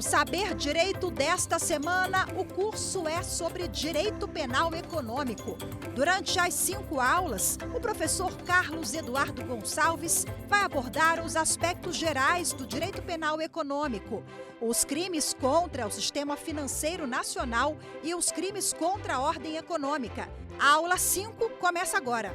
Saber Direito desta semana, o curso é sobre Direito Penal Econômico. Durante as 5 aulas, o professor Carlos Eduardo Gonçalves vai abordar os aspectos gerais do direito penal econômico, os crimes contra o sistema financeiro nacional e os crimes contra a ordem econômica. A aula 5 começa agora.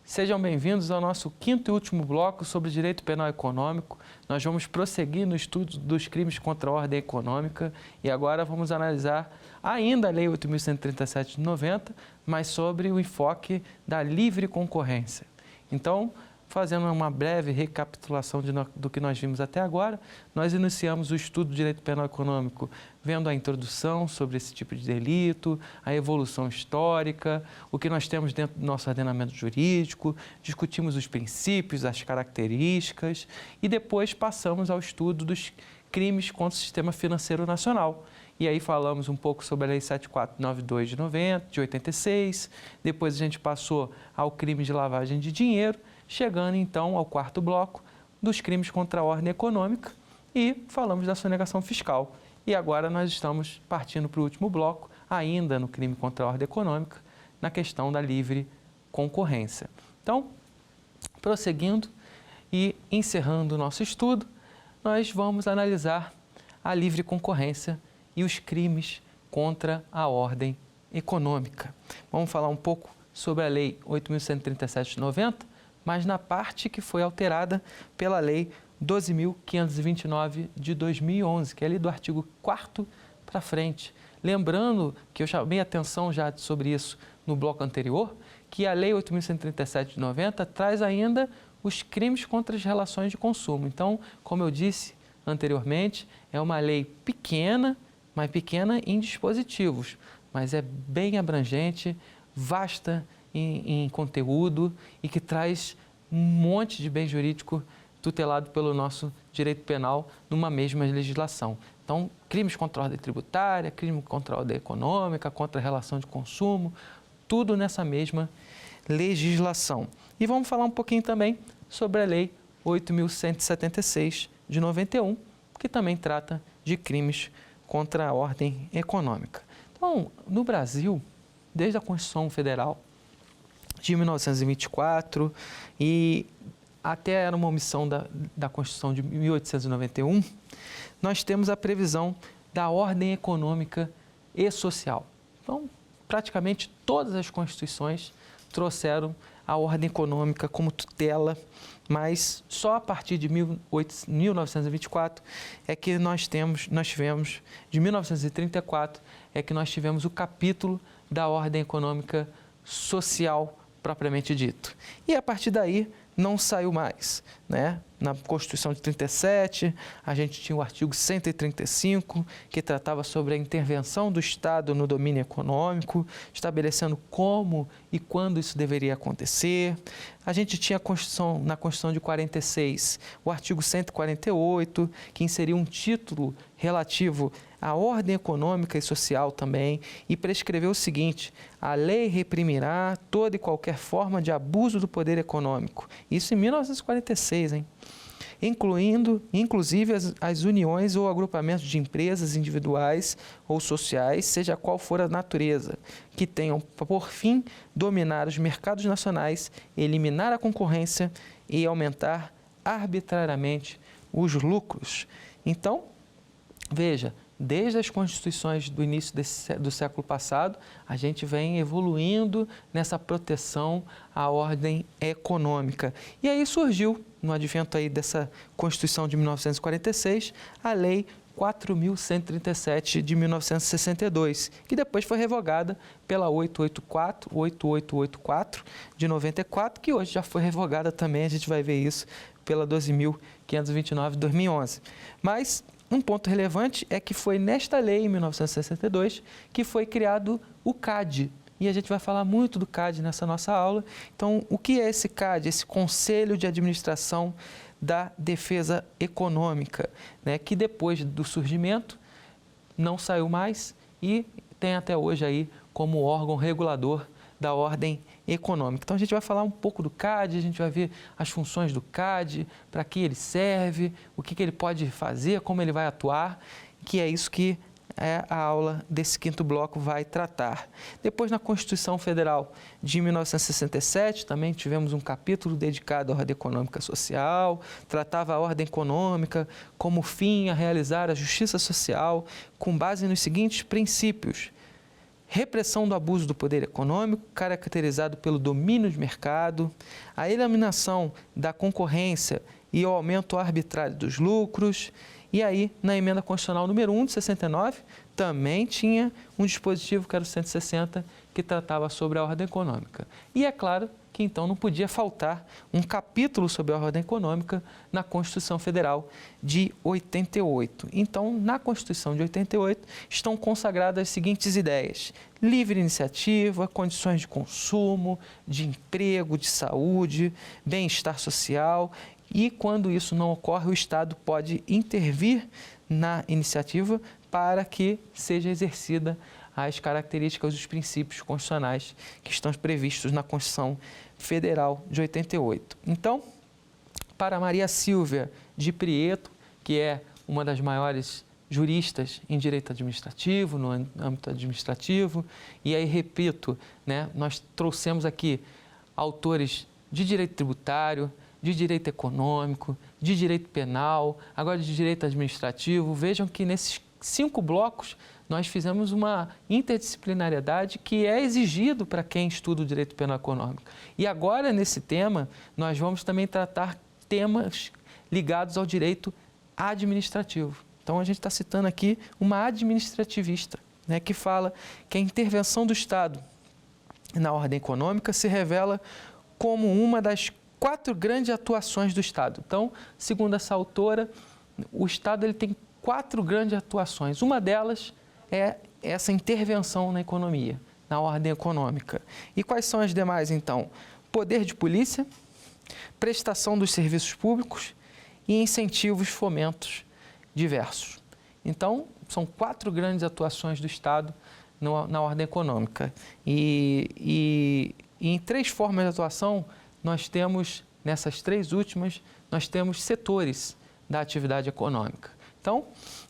Sejam bem-vindos ao nosso 5º e último bloco sobre direito penal econômico. Nós vamos prosseguir no estudo dos crimes contra a ordem econômica e agora vamos analisar ainda a Lei 8.137 de 90, mas sobre o enfoque da livre concorrência. Então, fazendo uma breve recapitulação do que nós vimos até agora, nós iniciamos o estudo do direito penal econômico vendo a introdução sobre esse tipo de delito, a evolução histórica, o que nós temos dentro do nosso ordenamento jurídico, discutimos os princípios, as características e depois passamos ao estudo dos crimes contra o sistema financeiro nacional. E aí falamos um pouco sobre a Lei 7492 de 86, depois a gente passou ao crime de lavagem de dinheiro, chegando então ao 4º bloco dos crimes contra a ordem econômica e falamos da sonegação fiscal. E agora nós estamos partindo para o último bloco, ainda no crime contra a ordem econômica, na questão da livre concorrência. Então, prosseguindo e encerrando o nosso estudo, nós vamos analisar a livre concorrência e os crimes contra a ordem econômica. Vamos falar um pouco sobre a Lei 8.137 de 90, mas na parte que foi alterada pela Lei 12.529 de 2011, que é ali do artigo 4º para frente. Lembrando que eu chamei a atenção já sobre isso no bloco anterior, que a Lei 8.137 de 90 traz ainda os crimes contra as relações de consumo. Então, como eu disse anteriormente, é uma lei pequena, mas pequena em dispositivos, mas é bem abrangente, vasta em conteúdo e que traz um monte de bem jurídico tutelado pelo nosso direito penal numa mesma legislação. Então, crimes contra a ordem tributária, crime contra a ordem econômica, contra a relação de consumo, tudo nessa mesma legislação. E vamos falar um pouquinho também sobre a Lei 8.176 de 91, que também trata de crimes contra a ordem econômica. Então, no Brasil, desde a Constituição Federal de 1924 e até era uma omissão da Constituição de 1891, nós temos a previsão da ordem econômica e social. Então, praticamente todas as constituições trouxeram a ordem econômica como tutela, mas só a partir de 1924 é que nós tivemos, de 1934, é que nós tivemos o capítulo da ordem econômica social propriamente dito. E a partir daí não saiu mais, né? Na Constituição de 37, a gente tinha o artigo 135, que tratava sobre a intervenção do Estado no domínio econômico, estabelecendo como e quando isso deveria acontecer. A gente tinha na Constituição de 46, o artigo 148, que inseria um título relativo à ordem econômica e social também, e prescreveu o seguinte: a lei reprimirá toda e qualquer forma de abuso do poder econômico. Isso em 1946, hein? Inclusive as uniões ou agrupamentos de empresas individuais ou sociais, seja qual for a natureza, que tenham por fim dominar os mercados nacionais, eliminar a concorrência e aumentar arbitrariamente os lucros. Então, veja, desde as constituições do início do século passado, a gente vem evoluindo nessa proteção à ordem econômica. E aí surgiu, no advento aí dessa Constituição de 1946, a Lei 4.137 de 1962, que depois foi revogada pela 8884 de 94, que hoje já foi revogada também, a gente vai ver isso pela 12.529 de 2011. Mas um ponto relevante é que foi nesta lei, em 1962, que foi criado o CAD. E a gente vai falar muito do CAD nessa nossa aula. Então, o que é esse CAD? Esse Conselho de Administração da Defesa Econômica, né? Que depois do surgimento não saiu mais e tem até hoje aí como órgão regulador da ordem econômica. Então, a gente vai falar um pouco do CAD, a gente vai ver as funções do CAD, para que ele serve, o que ele pode fazer, como ele vai atuar, que é isso que a aula desse quinto bloco vai tratar. Depois, na Constituição Federal de 1967, também tivemos um capítulo dedicado à ordem econômica social, tratava a ordem econômica como fim a realizar a justiça social, com base nos seguintes princípios: repressão do abuso do poder econômico, caracterizado pelo domínio de mercado, a eliminação da concorrência e o aumento arbitrário dos lucros. E aí, na emenda constitucional número 1 de 69, também tinha um dispositivo, que era o 160, que tratava sobre a ordem econômica. E é claro que então não podia faltar um capítulo sobre a ordem econômica na Constituição Federal de 88. Então, na Constituição de 88, estão consagradas as seguintes ideias: livre iniciativa, condições de consumo, de emprego, de saúde, bem-estar social. E quando isso não ocorre, o Estado pode intervir na iniciativa para que seja exercida as características dos princípios constitucionais que estão previstos na Constituição Federal de 88. Então, para Maria Silvia de Prieto, que é uma das maiores juristas em direito administrativo, no âmbito administrativo, e aí, repito, nós trouxemos aqui autores de direito tributário, de direito econômico, de direito penal, agora de direito administrativo. Vejam que nesses 5 blocos nós fizemos uma interdisciplinariedade que é exigido para quem estuda o direito penal econômico. E agora, nesse tema, nós vamos também tratar temas ligados ao direito administrativo. Então, a gente está citando aqui uma administrativista, que fala que a intervenção do Estado na ordem econômica se revela como uma das 4 grandes atuações do Estado. Então, segundo essa autora, o Estado ele tem 4 grandes atuações. Uma delas é essa intervenção na economia, na ordem econômica. E quais são as demais, então? Poder de polícia, prestação dos serviços públicos e incentivos, fomentos diversos. Então, são 4 grandes atuações do Estado na ordem econômica. E em 3 formas de atuação, nós temos, nessas 3 últimas, nós temos setores da atividade econômica. Então,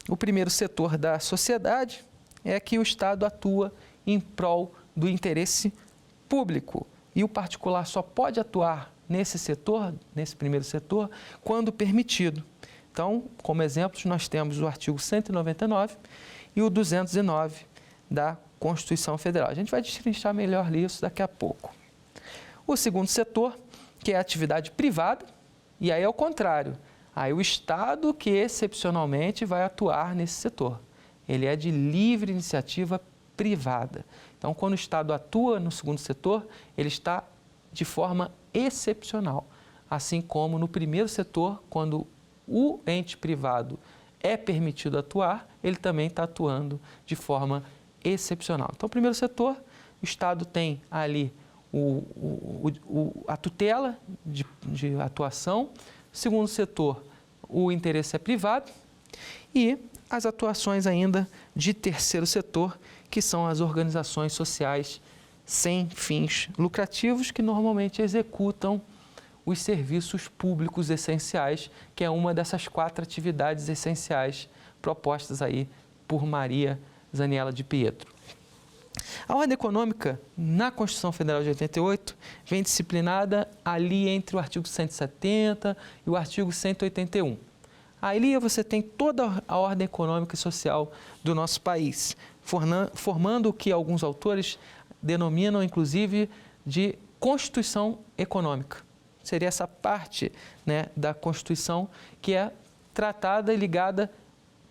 o primeiro setor da sociedade é que o Estado atua em prol do interesse público. E o particular só pode atuar nesse setor, nesse primeiro setor, quando permitido. Então, como exemplos, nós temos o artigo 199 e o 209 da Constituição Federal. A gente vai destrinchar melhor isso daqui a pouco. O segundo setor, que é a atividade privada, e aí é o contrário. Aí o Estado que excepcionalmente vai atuar nesse setor. Ele é de livre iniciativa privada. Então, quando o Estado atua no segundo setor, ele está de forma excepcional. Assim como no primeiro setor, quando o ente privado é permitido atuar, ele também está atuando de forma excepcional. Então, o primeiro setor, o Estado tem ali a tutela de atuação. Segundo setor, o interesse é privado. E as atuações ainda de terceiro setor, que são as organizações sociais sem fins lucrativos, que normalmente executam os serviços públicos essenciais, que é uma dessas 4 atividades essenciais propostas aí por Maria Zaniela de Pietro. A ordem econômica, na Constituição Federal de 88, vem disciplinada ali entre o artigo 170 e o artigo 181. Ali você tem toda a ordem econômica e social do nosso país, formando o que alguns autores denominam, inclusive, de Constituição Econômica. Seria essa parte da Constituição que é tratada e ligada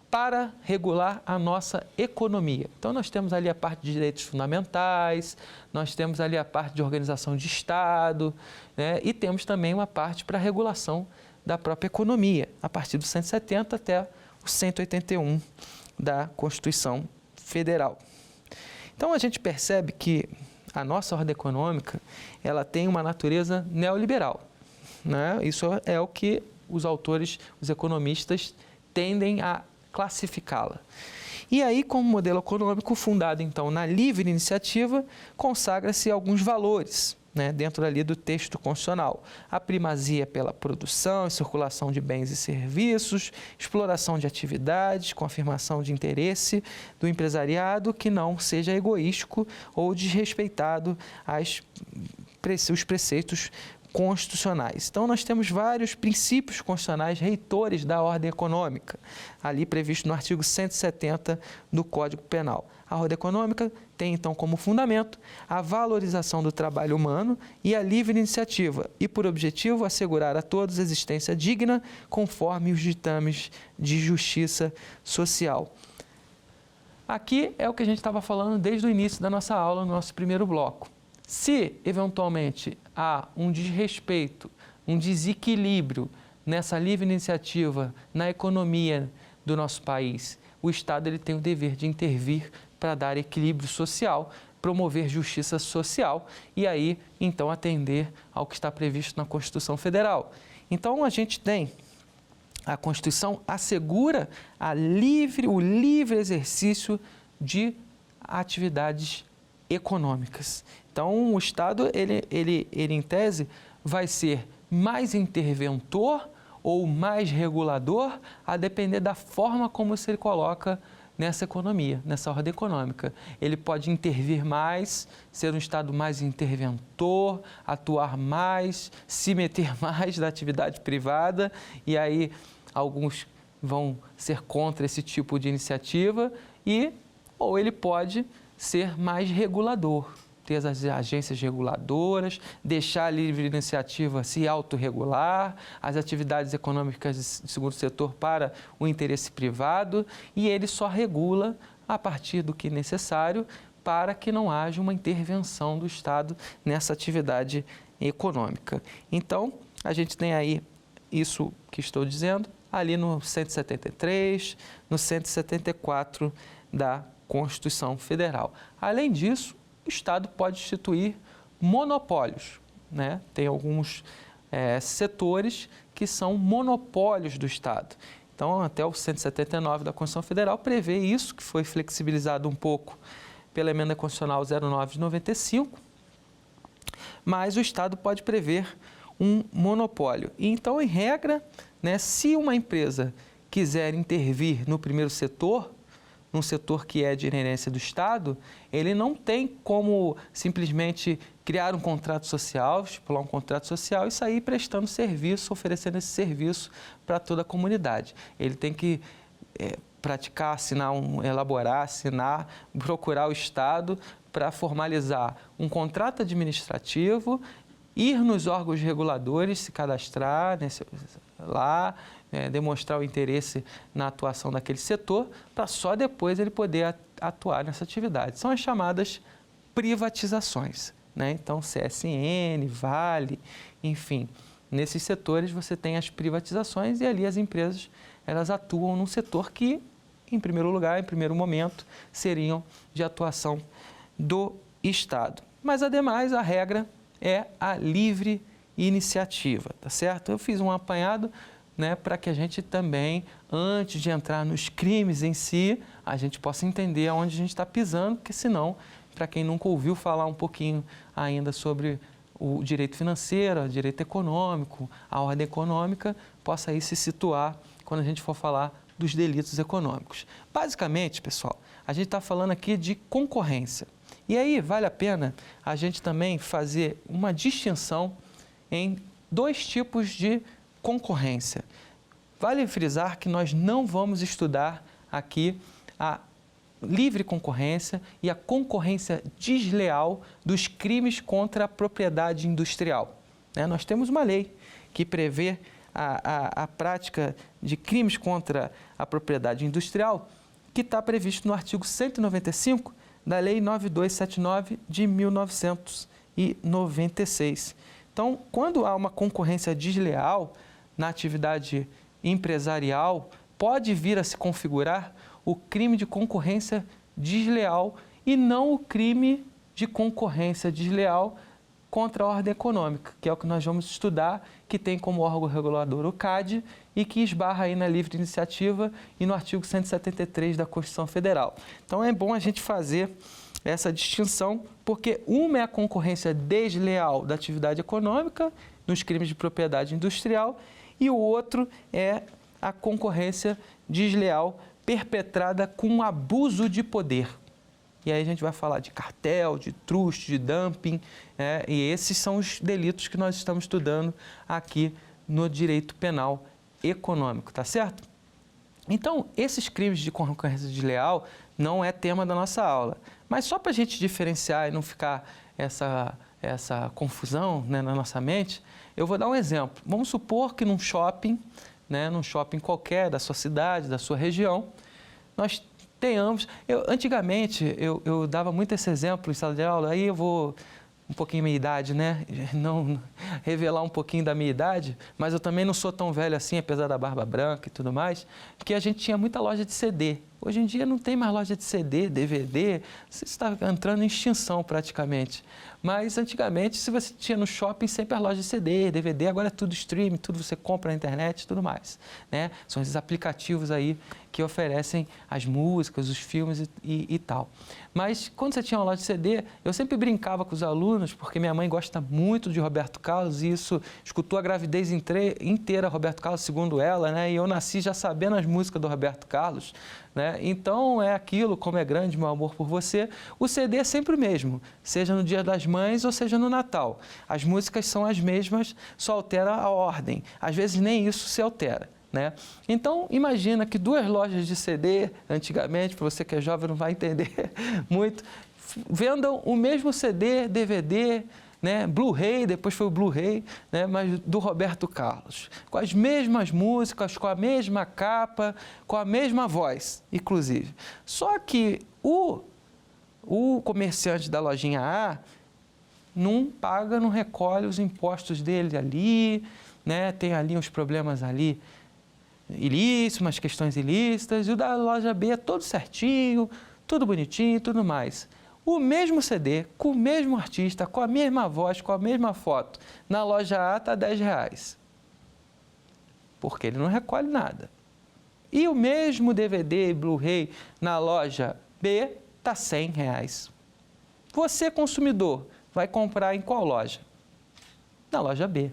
para regular a nossa economia. Então, nós temos ali a parte de direitos fundamentais, nós temos ali a parte de organização de Estado, e temos também uma parte para regulação da própria economia, a partir do 170 até o 181 da Constituição Federal. Então, a gente percebe que a nossa ordem econômica ela tem uma natureza neoliberal. Isso é o que os autores, os economistas, tendem a classificá-la. E aí, como modelo econômico fundado, então, na livre iniciativa, consagra-se alguns valores, né, dentro ali do texto constitucional. A primazia pela produção e circulação de bens e serviços, exploração de atividades, com afirmação de interesse do empresariado que não seja egoístico ou desrespeitado os preceitos constitucionais. Então, nós temos vários princípios constitucionais reitores da ordem econômica, ali previsto no artigo 170 do Código Penal. A ordem econômica tem, então, como fundamento a valorização do trabalho humano e a livre iniciativa, e por objetivo assegurar a todos existência digna conforme os ditames de justiça social. Aqui é o que a gente estava falando desde o início da nossa aula, no nosso primeiro bloco. Se, eventualmente, há um desrespeito, um desequilíbrio nessa livre iniciativa, na economia do nosso país, o Estado ele tem o dever de intervir para dar equilíbrio social, promover justiça social e aí, então, atender ao que está previsto na Constituição Federal. Então, a gente tem, a Constituição assegura o livre exercício de atividades econômicas. Então, o Estado, ele em tese, vai ser mais interventor ou mais regulador, a depender da forma como se ele coloca nessa economia, nessa ordem econômica. Ele pode intervir mais, ser um Estado mais interventor, atuar mais, se meter mais na atividade privada, e aí alguns vão ser contra esse tipo de iniciativa, ou ele pode ser mais regulador, ter as agências reguladoras, deixar a livre iniciativa se autorregular, as atividades econômicas de segundo setor para o interesse privado, e ele só regula a partir do que é necessário para que não haja uma intervenção do Estado nessa atividade econômica. Então, a gente tem aí isso que estou dizendo, ali no 173, no 174 da Constituição Federal. Além disso, o Estado pode instituir monopólios, né? Tem alguns setores que são monopólios do Estado. Então, até o 179 da Constituição Federal prevê isso, que foi flexibilizado um pouco pela Emenda Constitucional 09 de 95, mas o Estado pode prever um monopólio. E, então, em regra, né, se uma empresa quiser intervir no primeiro setor, num setor que é de inerência do Estado, ele não tem como simplesmente criar um contrato social, estipular um contrato social e sair prestando serviço, oferecendo esse serviço para toda a comunidade. Ele tem que praticar, assinar, procurar o Estado para formalizar um contrato administrativo, ir nos órgãos reguladores, se cadastrar lá, demonstrar o interesse na atuação daquele setor, para só depois ele poder atuar nessa atividade. São as chamadas privatizações, né? Então, CSN, Vale, enfim, nesses setores você tem as privatizações e ali as empresas elas atuam num setor que, em primeiro lugar, em primeiro momento, seriam de atuação do Estado. Mas, ademais, a regra é a livre iniciativa, tá certo? Eu fiz um apanhado, né, para que a gente também, antes de entrar nos crimes em si, a gente possa entender aonde a gente está pisando, porque senão, para quem nunca ouviu falar um pouquinho ainda sobre o direito financeiro, o direito econômico, a ordem econômica, possa aí se situar quando a gente for falar dos delitos econômicos. Basicamente, pessoal, a gente está falando aqui de concorrência. E aí vale a pena a gente também fazer uma distinção em dois tipos de concorrência. Vale frisar que nós não vamos estudar aqui a livre concorrência e a concorrência desleal dos crimes contra a propriedade industrial, né? Nós temos uma lei que prevê a prática de crimes contra a propriedade industrial, que está previsto no artigo 195 da Lei 9279 de 1996. Então, quando há uma concorrência desleal na atividade empresarial, pode vir a se configurar o crime de concorrência desleal e não o crime de concorrência desleal contra a ordem econômica, que é o que nós vamos estudar, que tem como órgão regulador o CAD e que esbarra aí na livre iniciativa e no artigo 173 da Constituição Federal. Então é bom a gente fazer essa distinção, porque uma é a concorrência desleal da atividade econômica nos crimes de propriedade industrial e o outro é a concorrência desleal perpetrada com abuso de poder. E aí a gente vai falar de cartel, de truste, de dumping, e esses são os delitos que nós estamos estudando aqui no direito penal econômico, tá certo? Então, esses crimes de concorrência desleal não é tema da nossa aula, mas só para a gente diferenciar e não ficar essa confusão, né, na nossa mente, eu vou dar um exemplo. Vamos supor que num shopping qualquer da sua cidade, da sua região, nós tenhamos... Antigamente, eu dava muito esse exemplo em sala de aula, aí eu vou um pouquinho minha idade, né? Não revelar um pouquinho da minha idade, mas eu também não sou tão velho assim, apesar da barba branca e tudo mais, porque a gente tinha muita loja de CD. Hoje em dia não tem mais loja de CD, DVD, você está entrando em extinção praticamente. Mas antigamente, se você tinha no shopping, sempre as lojas de CD, DVD, agora é tudo streaming, tudo você compra na internet e tudo mais, né? São esses aplicativos aí que oferecem as músicas, os filmes e tal. Mas quando você tinha uma loja de CD, eu sempre brincava com os alunos, porque minha mãe gosta muito de Roberto Carlos e isso escutou a gravidez inteira Roberto Carlos, segundo ela, né? E eu nasci já sabendo as músicas do Roberto Carlos, né? Então é aquilo, como é grande meu amor por você. O CD é sempre o mesmo, seja no Dia das Mães ou seja no Natal. As músicas são as mesmas, só altera a ordem. Às vezes nem isso se altera, né? Então imagina que duas lojas de CD, antigamente, para você que é jovem não vai entender muito, vendam o mesmo CD, DVD, né, Blu-ray, depois foi o Blu-ray, né, mas do Roberto Carlos, com as mesmas músicas, com a mesma capa, com a mesma voz, inclusive. Só que o comerciante da lojinha A não paga, não recolhe os impostos dele ali, né, tem ali uns problemas ali ilícitos, umas questões ilícitas, e o da loja B é todo certinho, tudo bonitinho e tudo mais. O mesmo CD, com o mesmo artista, com a mesma voz, com a mesma foto, na loja A está R$10, porque ele não recolhe nada. E o mesmo DVD e Blu-ray na loja B está R$100. Você, consumidor, vai comprar em qual loja? Na loja B.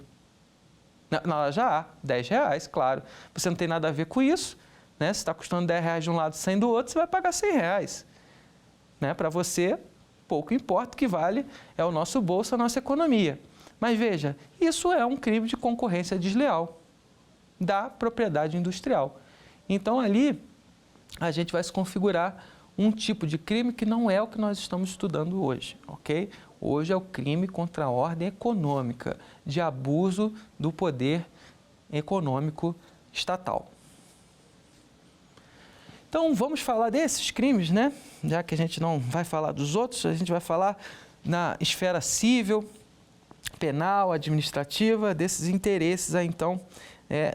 Na loja A, R$10, claro. Você não tem nada a ver com isso, né? Se está custando R$10 de um lado, 100 do outro, você vai pagar R$100. Né? Para você, pouco importa, o que vale é o nosso bolso, a nossa economia. Mas veja, isso é um crime de concorrência desleal da propriedade industrial. Então ali a gente vai se configurar um tipo de crime que não é o que nós estamos estudando hoje, ok? Hoje é o crime contra a ordem econômica, de abuso do poder econômico estatal. Então, vamos falar desses crimes, né? Já que a gente não vai falar dos outros, a gente vai falar na esfera civil, penal, administrativa, desses interesses, aí, então,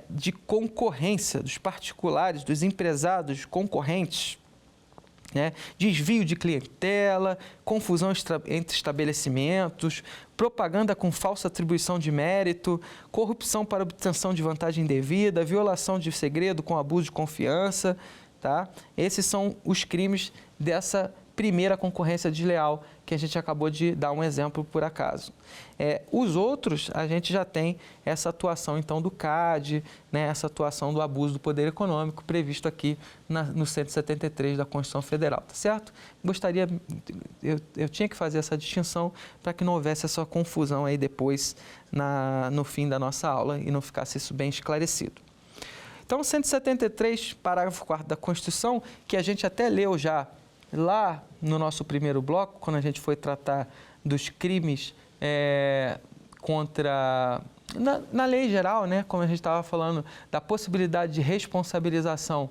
de concorrência dos particulares, dos empresários concorrentes, né? Desvio de clientela, confusão entre estabelecimentos, propaganda com falsa atribuição de mérito, corrupção para obtenção de vantagem indevida, violação de segredo com abuso de confiança. Tá? Esses são os crimes dessa primeira concorrência desleal que a gente acabou de dar um exemplo por acaso. Os outros, a gente já tem essa atuação então do CAD, né, essa atuação do abuso do poder econômico previsto aqui no 173 da Constituição Federal, tá certo? Eu tinha que fazer essa distinção para que não houvesse essa confusão aí depois no fim da nossa aula e não ficasse isso bem esclarecido. Então, 173, parágrafo 4º da Constituição, que a gente até leu já lá no nosso primeiro bloco, quando a gente foi tratar dos crimes na lei geral, né, como a gente estava falando, da possibilidade de responsabilização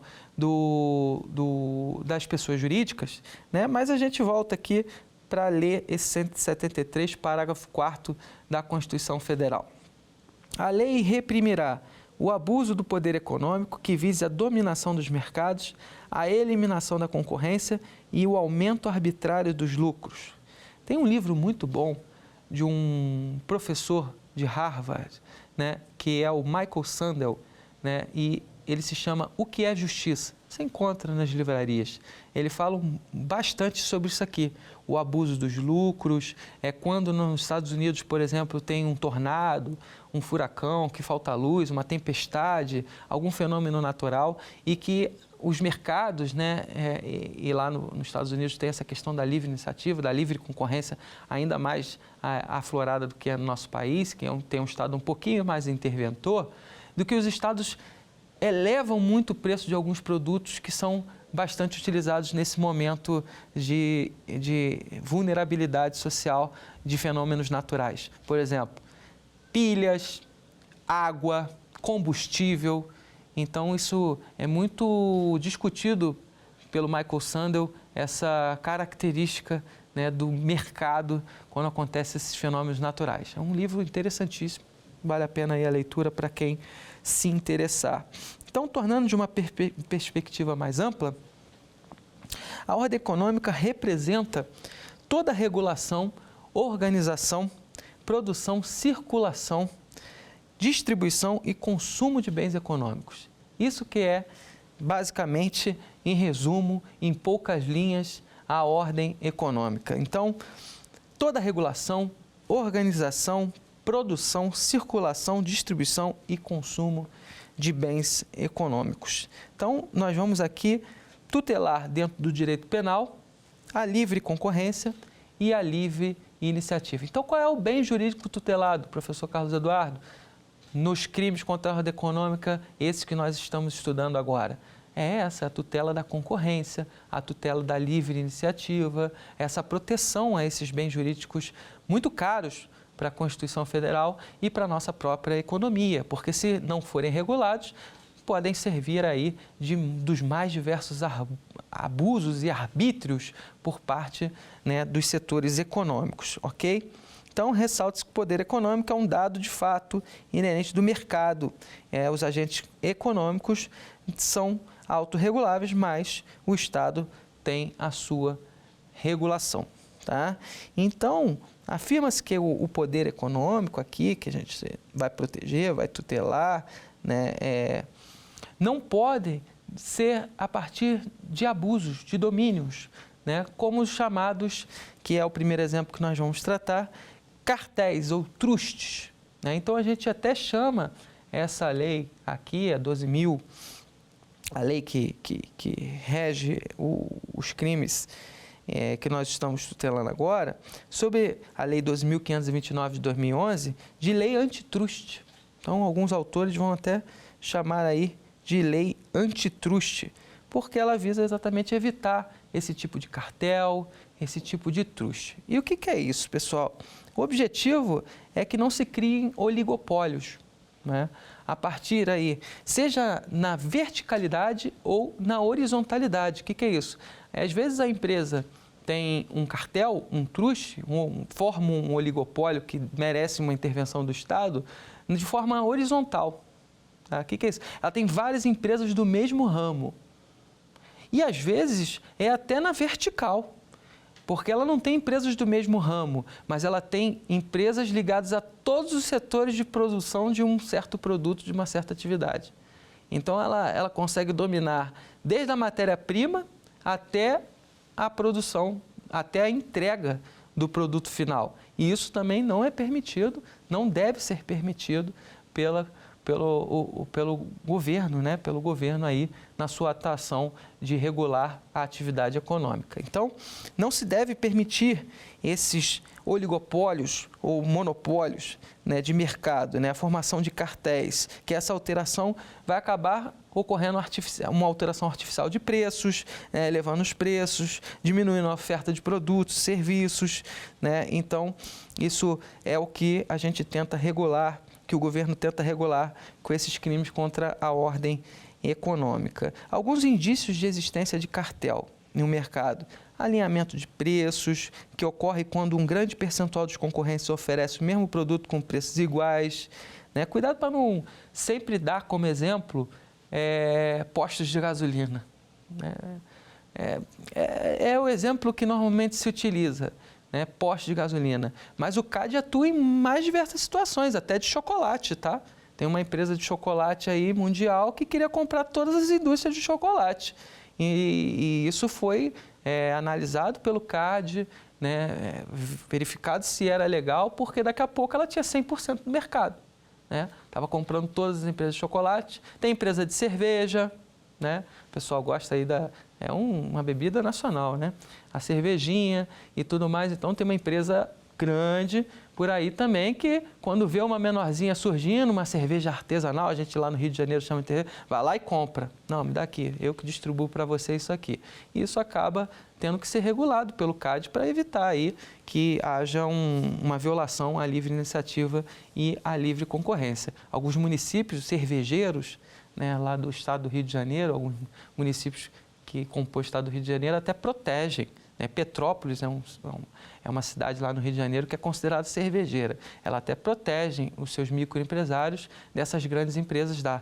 das pessoas jurídicas, né, mas a gente volta aqui para ler esse 173, parágrafo 4º da Constituição Federal. A lei reprimirá o abuso do poder econômico que vise a dominação dos mercados, a eliminação da concorrência e o aumento arbitrário dos lucros. Tem um livro muito bom de um professor de Harvard, né, que é o Michael Sandel, né, e ele se chama O que é Justiça? Você encontra nas livrarias. Ele fala bastante sobre isso aqui, o abuso dos lucros, quando nos Estados Unidos, por exemplo, tem um tornado, um furacão, que falta luz, uma tempestade, algum fenômeno natural e que os mercados, né, e lá nos Estados Unidos tem essa questão da livre iniciativa, da livre concorrência ainda mais aflorada do que é no nosso país, que tem um Estado um pouquinho mais interventor, do que os Estados elevam muito o preço de alguns produtos que são bastante utilizados nesse momento de vulnerabilidade social de fenômenos naturais. Por exemplo, pilhas, água, combustível. Então, isso é muito discutido pelo Michael Sandel, essa característica, né, do mercado quando acontecem esses fenômenos naturais. É um livro interessantíssimo, vale a pena aí a leitura para quem se interessar. Então, tornando de uma perspectiva mais ampla, a ordem econômica representa toda a regulação, organização, produção, circulação, distribuição e consumo de bens econômicos. Isso que é, basicamente, em resumo, em poucas linhas, a ordem econômica. Então, toda a regulação, organização, produção, circulação, distribuição e consumo de bens econômicos. Então, nós vamos aqui tutelar dentro do direito penal a livre concorrência e a livre iniciativa. Então, qual é o bem jurídico tutelado, professor Carlos Eduardo? Nos crimes contra a ordem econômica, esses que nós estamos estudando agora. É essa a tutela da concorrência, a tutela da livre iniciativa, essa proteção a esses bens jurídicos muito caros para a Constituição Federal e para a nossa própria economia, porque se não forem regulados, podem servir aí dos mais diversos abusos e arbítrios por parte, né, dos setores econômicos, ok? Então, ressalta-se que o poder econômico é um dado de fato inerente do mercado. Os agentes econômicos são autorreguláveis, mas o Estado tem a sua regulação, tá? Então, afirma-se que o poder econômico aqui, que a gente vai proteger, vai tutelar, né, não pode ser a partir de abusos, de domínios, né, como os chamados, que é o primeiro exemplo que nós vamos tratar, cartéis ou trustes, né? Então, a gente até chama essa lei aqui, a 12.000, a lei que rege os crimes que nós estamos tutelando agora, sobre a Lei 12.529 de 2011, de lei antitruste. Então, alguns autores vão até chamar aí de lei antitruste, porque ela visa exatamente evitar esse tipo de cartel, esse tipo de truste. E o que é isso, pessoal? O objetivo é que não se criem oligopólios, né? A partir aí, seja na verticalidade ou na horizontalidade. O que é isso? Às vezes a empresa tem um cartel, um truste, forma um oligopólio que merece uma intervenção do Estado de forma horizontal. Tá? O que é isso? Ela tem várias empresas do mesmo ramo. E às vezes é até na vertical, porque ela não tem empresas do mesmo ramo, mas ela tem empresas ligadas a todos os setores de produção de um certo produto, de uma certa atividade. Então, ela consegue dominar desde a matéria-prima até a produção, até a entrega do produto final. E isso também não é permitido, não deve ser permitido pelo governo, né? Pelo governo aí na sua atuação de regular a atividade econômica. Então, não se deve permitir esses oligopólios ou monopólios, né, de mercado, né, a formação de cartéis, que essa alteração vai acabar ocorrendo uma alteração artificial de preços, elevando os preços, diminuindo a oferta de produtos, serviços, né? Então, isso é o que a gente tenta regular, que o governo tenta regular com esses crimes contra a ordem econômica. Alguns indícios de existência de cartel no mercado: alinhamento de preços, que ocorre quando um grande percentual dos concorrentes oferece o mesmo produto com preços iguais, né? Cuidado para não sempre dar como exemplo postos de gasolina. É o exemplo que normalmente se utiliza, né, postos de gasolina. Mas o CAD atua em mais diversas situações, até de chocolate, tá? Tem uma empresa de chocolate aí mundial que queria comprar todas as indústrias de chocolate. E isso foi analisado pelo CAD, né, verificado se era legal, porque daqui a pouco ela tinha 100% do mercado. Estava comprando todas as empresas de chocolate. Tem empresa de cerveja, né? O pessoal gosta aí é uma bebida nacional, né? A cervejinha e tudo mais. Então tem uma empresa grande por aí também que quando vê uma menorzinha surgindo, uma cerveja artesanal, a gente lá no Rio de Janeiro chama de cerveja, vai lá e compra. Não, me dá aqui, eu que distribuo para você isso aqui. E isso acaba tendo que ser regulado pelo CAD para evitar aí que haja uma violação à livre iniciativa e à livre concorrência. Alguns municípios cervejeiros, né, lá do estado do Rio de Janeiro, alguns municípios que compõem o estado do Rio de Janeiro até protegem. Petrópolis é uma cidade lá no Rio de Janeiro que é considerada cervejeira. Ela até protege os seus microempresários dessas grandes empresas, dá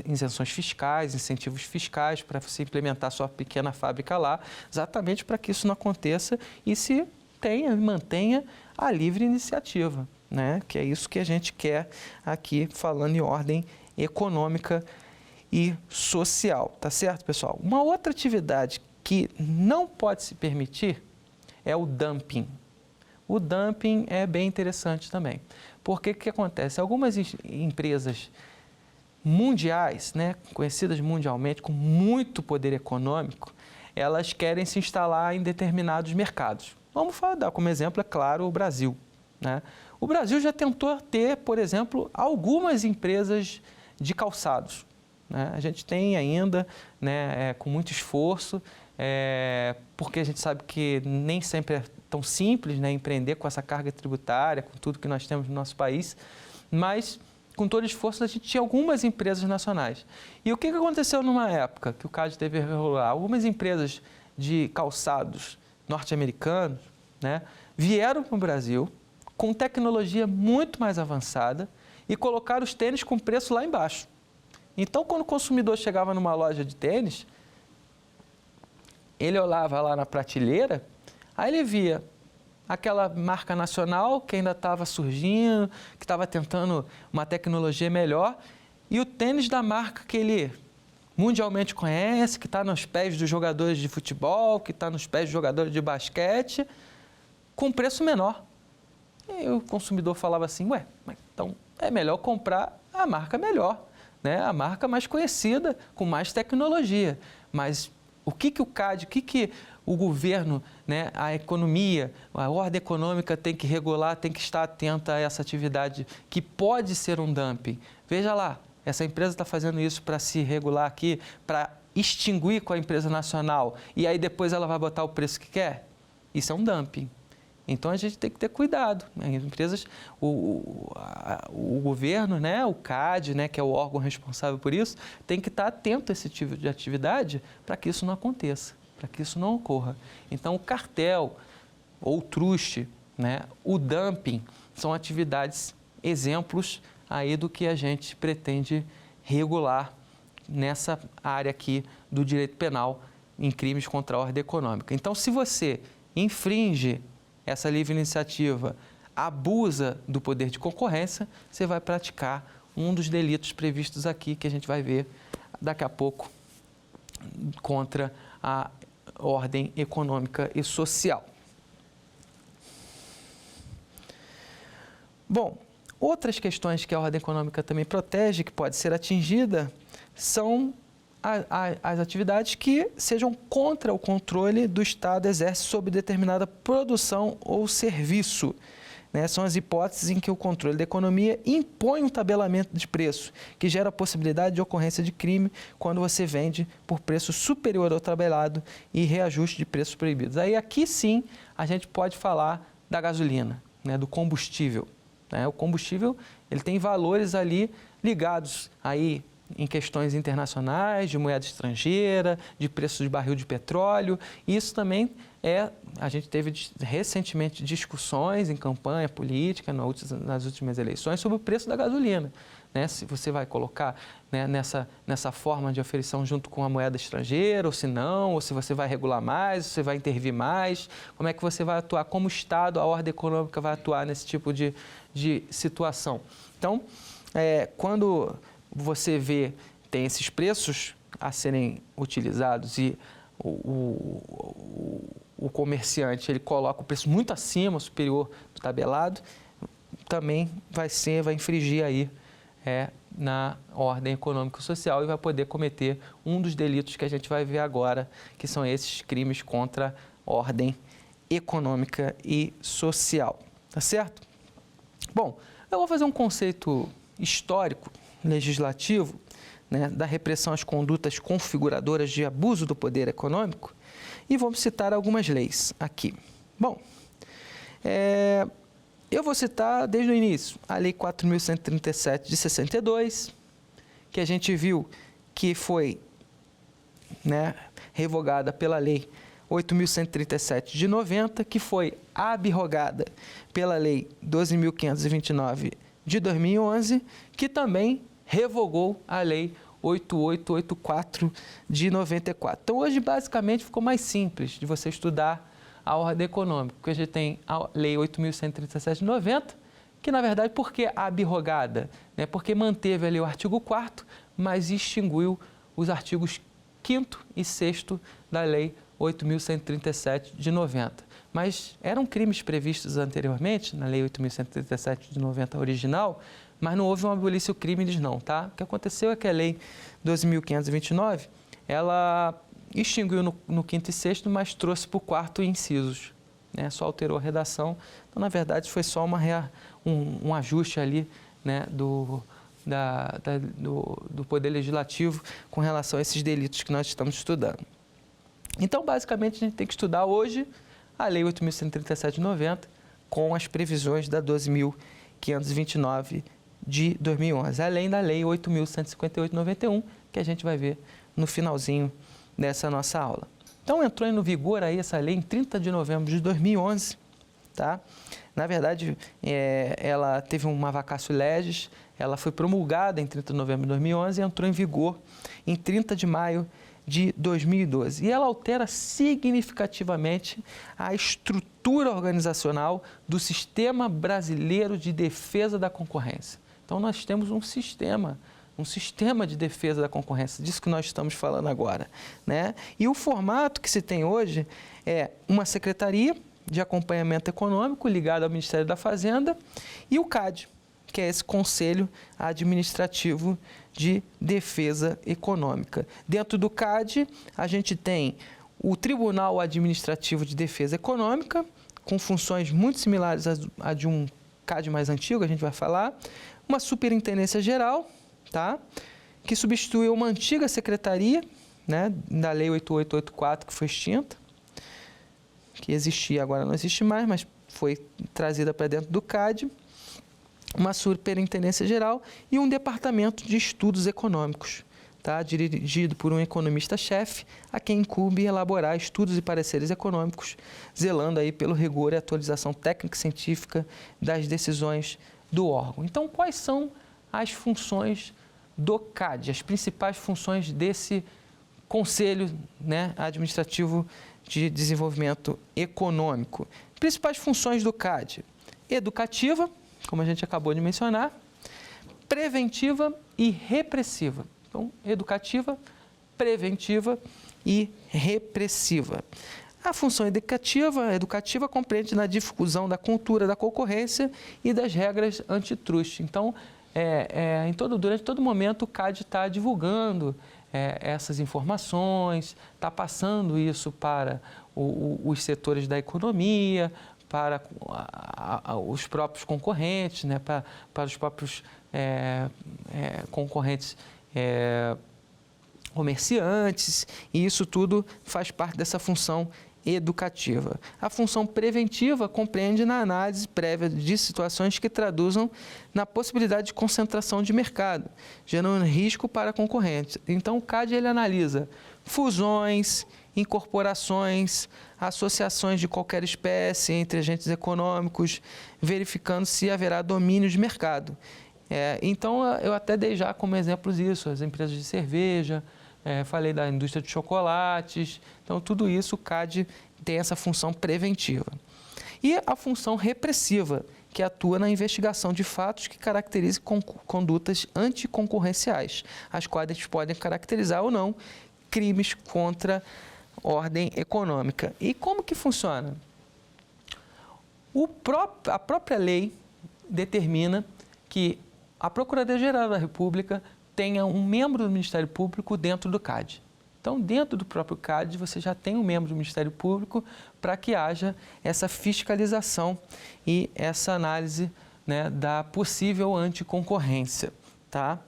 isenções fiscais, incentivos fiscais para você implementar sua pequena fábrica lá, exatamente para que isso não aconteça e se mantenha a livre iniciativa, né? Que é isso que a gente quer aqui, falando em ordem econômica e social, tá certo, pessoal? Uma outra atividade que não pode se permitir é o dumping. O dumping é bem interessante também, porque o que acontece? Algumas empresas mundiais, né, conhecidas mundialmente, com muito poder econômico, elas querem se instalar em determinados mercados. Vamos dar como exemplo, é claro, o Brasil, né? O Brasil já tentou ter, por exemplo, algumas empresas de calçados, né? A gente tem ainda, né, com muito esforço, porque a gente sabe que nem sempre é tão simples, né, empreender com essa carga tributária, com tudo que nós temos no nosso país, mas com todo esforço a gente tinha algumas empresas nacionais. E o que aconteceu numa época que o CAD teve que regular? Algumas empresas de calçados norte-americanos, né, vieram para o Brasil com tecnologia muito mais avançada e colocaram os tênis com preço lá embaixo. Então, quando o consumidor chegava numa loja de tênis, ele olhava lá na prateleira, aí ele via aquela marca nacional que ainda estava surgindo, que estava tentando uma tecnologia melhor, e o tênis da marca que ele mundialmente conhece, que está nos pés dos jogadores de futebol, que está nos pés dos jogadores de basquete, com preço menor. E o consumidor falava assim, mas então é melhor comprar a marca melhor, né? A marca mais conhecida, com mais tecnologia. Mas o que o CAD, o que o governo, né, a economia, a ordem econômica tem que regular, tem que estar atenta a essa atividade que pode ser um dumping? Veja lá, essa empresa está fazendo isso para se regular aqui, para extinguir com a empresa nacional e aí depois ela vai botar o preço que quer? Isso é um dumping. Então a gente tem que ter cuidado. As empresas, o governo, né, o CAD, né, que é o órgão responsável por isso, tem que estar atento a esse tipo de atividade para que isso não aconteça, para que isso não ocorra. Então o cartel ou o truste, né, o dumping, são atividades, exemplos aí do que a gente pretende regular nessa área aqui do direito penal em crimes contra a ordem econômica. Então, se você infringe essa livre iniciativa, abusa do poder de concorrência, você vai praticar um dos delitos previstos aqui, que a gente vai ver daqui a pouco, contra a ordem econômica e social. Bom, outras questões que a ordem econômica também protege, que pode ser atingida, são as atividades que sejam contra o controle do Estado exerce sobre determinada produção ou serviço. Né? São as hipóteses em que o controle da economia impõe um tabelamento de preço, que gera a possibilidade de ocorrência de crime quando você vende por preço superior ao tabelado e reajuste de preços proibidos. Aí aqui sim a gente pode falar da gasolina, né? Do combustível. Né? O combustível ele tem valores ali ligados aí em questões internacionais, de moeda estrangeira, de preço de barril de petróleo. Isso também a gente teve recentemente discussões em campanha política nas últimas eleições sobre o preço da gasolina. Né? Se você vai colocar, né, nessa forma de aferição junto com a moeda estrangeira, ou se não, ou se você vai regular mais, ou se você vai intervir mais, como é que você vai atuar, como o Estado, a ordem econômica vai atuar nesse tipo de situação. Então, quando você vê, tem esses preços a serem utilizados e o comerciante ele coloca o preço muito acima, superior do tabelado, também vai infringir aí na ordem econômico-social e vai poder cometer um dos delitos que a gente vai ver agora, que são esses crimes contra a ordem econômica e social. Tá certo? Bom, eu vou fazer um conceito histórico, legislativo, né, da repressão às condutas configuradoras de abuso do poder econômico e vamos citar algumas leis aqui. Bom, eu vou citar desde o início a Lei 4.137 de 62, que a gente viu que foi, né, revogada pela Lei 8.137 de 90, que foi abrogada pela Lei 12.529 de 2011, que também revogou a Lei 8884 de 94. Então, hoje, basicamente, ficou mais simples de você estudar a ordem econômica, porque a gente tem a Lei 8.137 de 90, que, na verdade, por que abrogada? Né? Porque manteve ali o artigo 4º, mas extinguiu os artigos 5º e 6º da Lei 8.137 de 90. Mas eram crimes previstos anteriormente, na Lei 8.137 de 90 original, mas não houve um abolício crimes não, tá? O que aconteceu é que a Lei 12.529, ela extinguiu no 5º e 6º, mas trouxe para o 4º incisos, né? Só alterou a redação. Então, na verdade, foi só um ajuste ali, né, do Poder Legislativo com relação a esses delitos que nós estamos estudando. Então, basicamente, a gente tem que estudar hoje a Lei 8.137 de 90 com as previsões da 12.529 de 2011, além da Lei 8.158 de 91, que a gente vai ver no finalzinho dessa nossa aula. Então, entrou em vigor aí essa lei em 30 de novembro de 2011, tá? Na verdade, ela teve uma vacatio legis, ela foi promulgada em 30 de novembro de 2011 e entrou em vigor em 30 de maio de 2012. E ela altera significativamente a estrutura organizacional do Sistema Brasileiro de Defesa da Concorrência. Então, nós temos um sistema de defesa da concorrência, disso que nós estamos falando agora, né? E o formato que se tem hoje é uma secretaria de acompanhamento econômico ligada ao Ministério da Fazenda e o CAD, que é esse Conselho Administrativo de Defesa Econômica. Dentro do CAD, a gente tem o Tribunal Administrativo de Defesa Econômica, com funções muito similares à de um CAD mais antigo, a gente vai falar, uma Superintendência Geral, tá? Que substituiu uma antiga secretaria, né, da Lei 8884, que foi extinta, que existia, agora não existe mais, mas foi trazida para dentro do CAD, uma Superintendência Geral e um Departamento de Estudos Econômicos, tá? Dirigido por um economista-chefe, a quem incumbe elaborar estudos e pareceres econômicos, zelando aí pelo rigor e atualização técnica e científica das decisões do órgão. Então, quais são as funções do CAD, as principais funções desse Conselho, né, Administrativo de Desenvolvimento Econômico? Principais funções do CAD: educativa, como a gente acabou de mencionar, preventiva e repressiva. Então, educativa, preventiva e repressiva. A função educativa compreende na difusão da cultura da concorrência e das regras antitruste. Então, durante todo momento, o CAD está divulgando essas informações, está passando isso para os setores da economia, para os próprios concorrentes, né, para os próprios concorrentes comerciantes, e isso tudo faz parte dessa função educativa. A função preventiva compreende na análise prévia de situações que traduzam na possibilidade de concentração de mercado, gerando risco para a concorrência. Então, o CAD ele analisa fusões, incorporações, associações de qualquer espécie entre agentes econômicos, verificando se haverá domínio de mercado. Então, eu até dei já como exemplos isso, as empresas de cerveja, falei da indústria de chocolates. Então, tudo isso o CAD tem essa função preventiva. E a função repressiva, que atua na investigação de fatos que caracterizem condutas anticoncorrenciais, as quais podem caracterizar ou não crimes contra a ordem econômica. E como que funciona? A própria lei determina que a Procuradoria-Geral da República tenha um membro do Ministério Público dentro do CAD. Então, dentro do próprio CAD, você já tem um membro do Ministério Público para que haja essa fiscalização e essa análise, né, da possível anticoncorrência. Tá?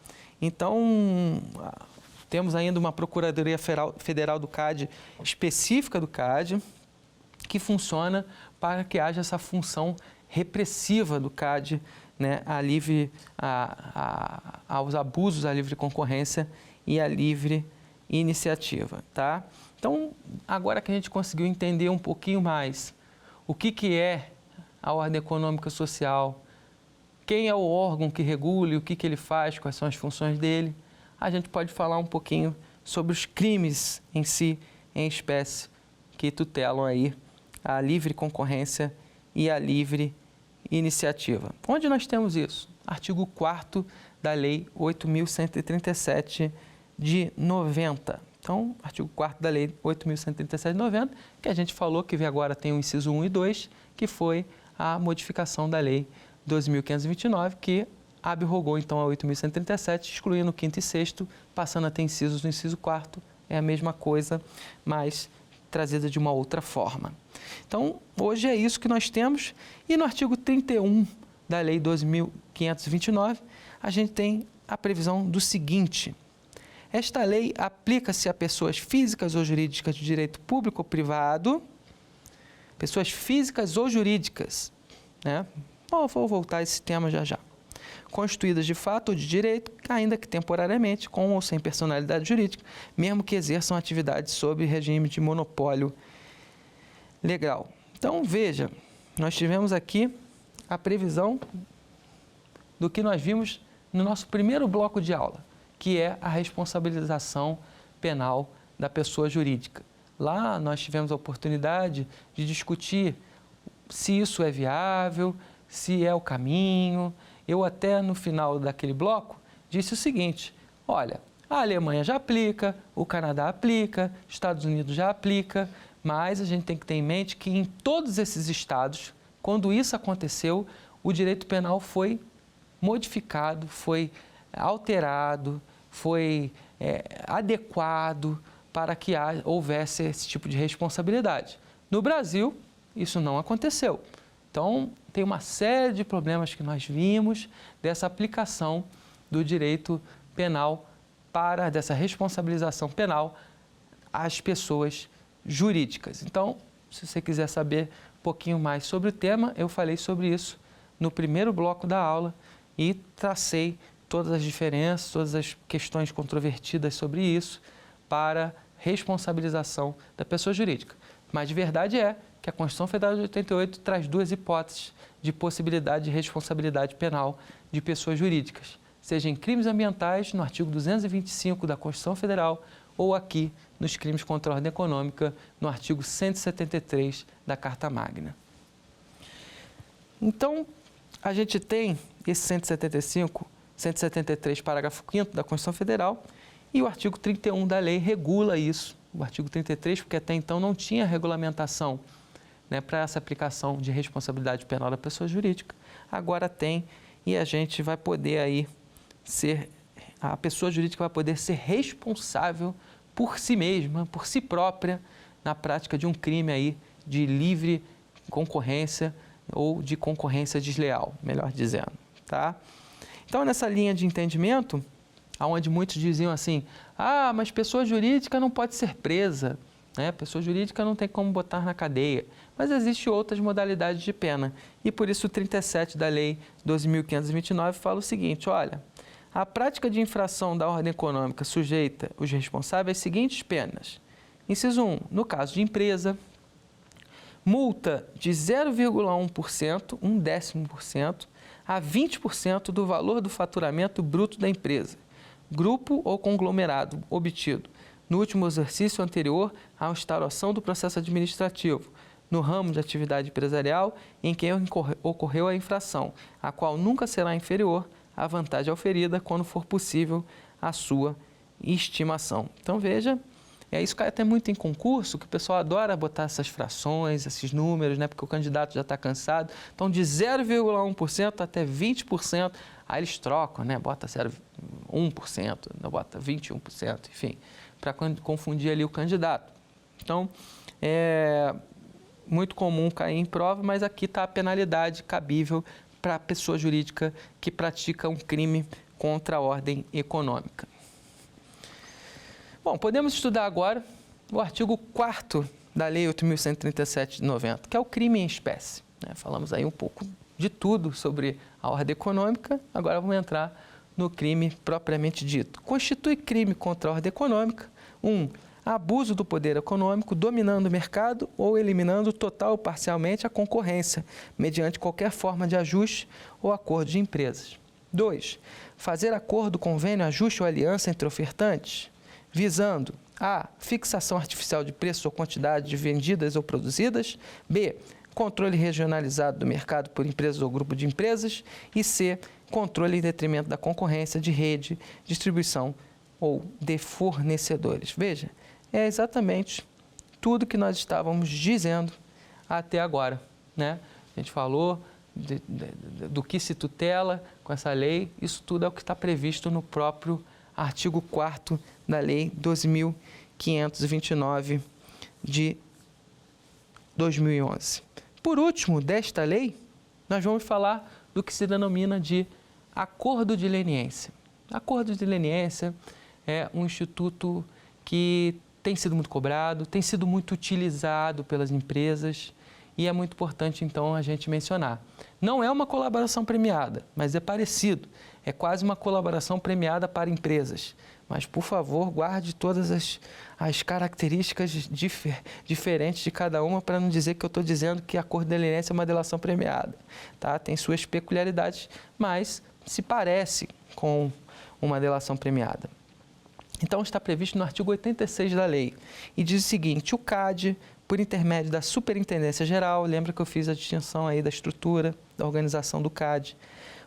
Então, temos ainda uma Procuradoria Federal do CAD, específica do CAD, que funciona para que haja essa função repressiva do CAD, né, aos abusos à livre concorrência e à livre iniciativa. Tá? Então, agora que a gente conseguiu entender um pouquinho mais o que é a ordem econômica social, quem é o órgão que regula, o que ele faz, quais são as funções dele, a gente pode falar um pouquinho sobre os crimes em si, em espécie, que tutelam aí a livre concorrência e a livre iniciativa. Onde nós temos isso? Artigo 4º da Lei 8.137 de 90. Então, artigo 4º da Lei 8.137 de 90, que a gente falou que agora tem o inciso 1 e 2, que foi a modificação da Lei 2.529, que abrogou então a 8.137, excluindo o 5º e 6º, passando a ter incisos no inciso 4º. É a mesma coisa, mas trazida de uma outra forma. Então, hoje é isso que nós temos. E no artigo 31 da Lei 2.529, a gente tem a previsão do seguinte: esta lei aplica-se a pessoas físicas ou jurídicas de direito público ou privado, pessoas físicas ou jurídicas, né? Vou voltar a esse tema já. Constituídas de fato ou de direito, ainda que temporariamente, com ou sem personalidade jurídica, mesmo que exerçam atividades sob regime de monopólio legal. Então, veja, nós tivemos aqui a previsão do que nós vimos no nosso primeiro bloco de aula, que é a responsabilização penal da pessoa jurídica. Lá nós tivemos a oportunidade de discutir se isso é viável, se é o caminho. Eu até no final daquele bloco disse o seguinte: olha, a Alemanha já aplica, o Canadá aplica, Estados Unidos já aplica, mas a gente tem que ter em mente que em todos esses estados, quando isso aconteceu, o direito penal foi modificado, foi alterado, foi adequado para que houvesse esse tipo de responsabilidade. No Brasil, isso não aconteceu. Então, tem uma série de problemas que nós vimos dessa aplicação do direito penal dessa responsabilização penal às pessoas jurídicas. Então, se você quiser saber um pouquinho mais sobre o tema, eu falei sobre isso no primeiro bloco da aula e tracei todas as diferenças, todas as questões controvertidas sobre isso para responsabilização da pessoa jurídica. Mas de verdade é que a Constituição Federal de 88 traz duas hipóteses de possibilidade de responsabilidade penal de pessoas jurídicas, seja em crimes ambientais, no artigo 225 da Constituição Federal, ou aqui nos crimes contra a ordem econômica, no artigo 173 da Carta Magna. Então, a gente tem esse 173, parágrafo 5º da Constituição Federal, e o artigo 31 da lei regula isso. O artigo 33, porque até então não tinha regulamentação, né, para essa aplicação de responsabilidade penal da pessoa jurídica. Agora tem, e a gente vai poder aí a pessoa jurídica vai poder ser responsável por si mesma, por si própria, na prática de um crime aí de livre concorrência ou de concorrência desleal, melhor dizendo, tá? Então, nessa linha de entendimento, onde muitos diziam assim, mas pessoa jurídica não pode ser presa, né? Pessoa jurídica não tem como botar na cadeia, mas existem outras modalidades de pena. E por isso o 37 da Lei 12.529 fala o seguinte, olha, a prática de infração da ordem econômica sujeita os responsáveis às seguintes penas. Inciso 1, no caso de empresa, multa de 0,1%, 1/10%, a 20% do valor do faturamento bruto da empresa, grupo ou conglomerado obtido no último exercício anterior à instauração do processo administrativo, no ramo de atividade empresarial em que ocorreu a infração, a qual nunca será inferior à vantagem oferida quando for possível a sua estimação. Então, veja, isso cai até muito em concurso, que o pessoal adora botar essas frações, esses números, né, porque o candidato já está cansado. Então, de 0,1% até 20%, aí eles trocam, né, bota 0,1%, bota 21%, enfim, para confundir ali o candidato. Então, é muito comum cair em prova, mas aqui está a penalidade cabível para a pessoa jurídica que pratica um crime contra a ordem econômica. Bom, podemos estudar agora o artigo 4º da Lei 8.137 de 90, que é o crime em espécie, né? Falamos aí um pouco de tudo sobre a ordem econômica, agora vamos entrar no crime propriamente dito. Constitui crime contra a ordem econômica, 1. Abuso do poder econômico, dominando o mercado ou eliminando total ou parcialmente a concorrência, mediante qualquer forma de ajuste ou acordo de empresas. 2. Fazer acordo, convênio, ajuste ou aliança entre ofertantes, visando a fixação artificial de preços ou quantidade de vendidas ou produzidas, b. controle regionalizado do mercado por empresas ou grupo de empresas e c. controle em detrimento da concorrência de rede, distribuição ou de fornecedores. Veja, é exatamente tudo que nós estávamos dizendo até agora, né? A gente falou do que se tutela com essa lei, isso tudo é o que está previsto no próprio artigo 4º da Lei 12.529 de 2011. Por último, desta lei, nós vamos falar do que se denomina de acordo de leniência. Acordo de leniência é um instituto que tem sido muito cobrado, tem sido muito utilizado pelas empresas e é muito importante, então, a gente mencionar. Não é uma colaboração premiada, mas é parecido. É quase uma colaboração premiada para empresas. Mas, por favor, guarde todas as características diferentes de cada uma para não dizer que eu estou dizendo que a acordo de leniência é uma delação premiada. Tá? Tem suas peculiaridades, mas se parece com uma delação premiada. Então, está previsto no artigo 86 da lei e diz o seguinte, o CAD, por intermédio da Superintendência Geral, lembra que eu fiz a distinção aí da estrutura, da organização do CAD,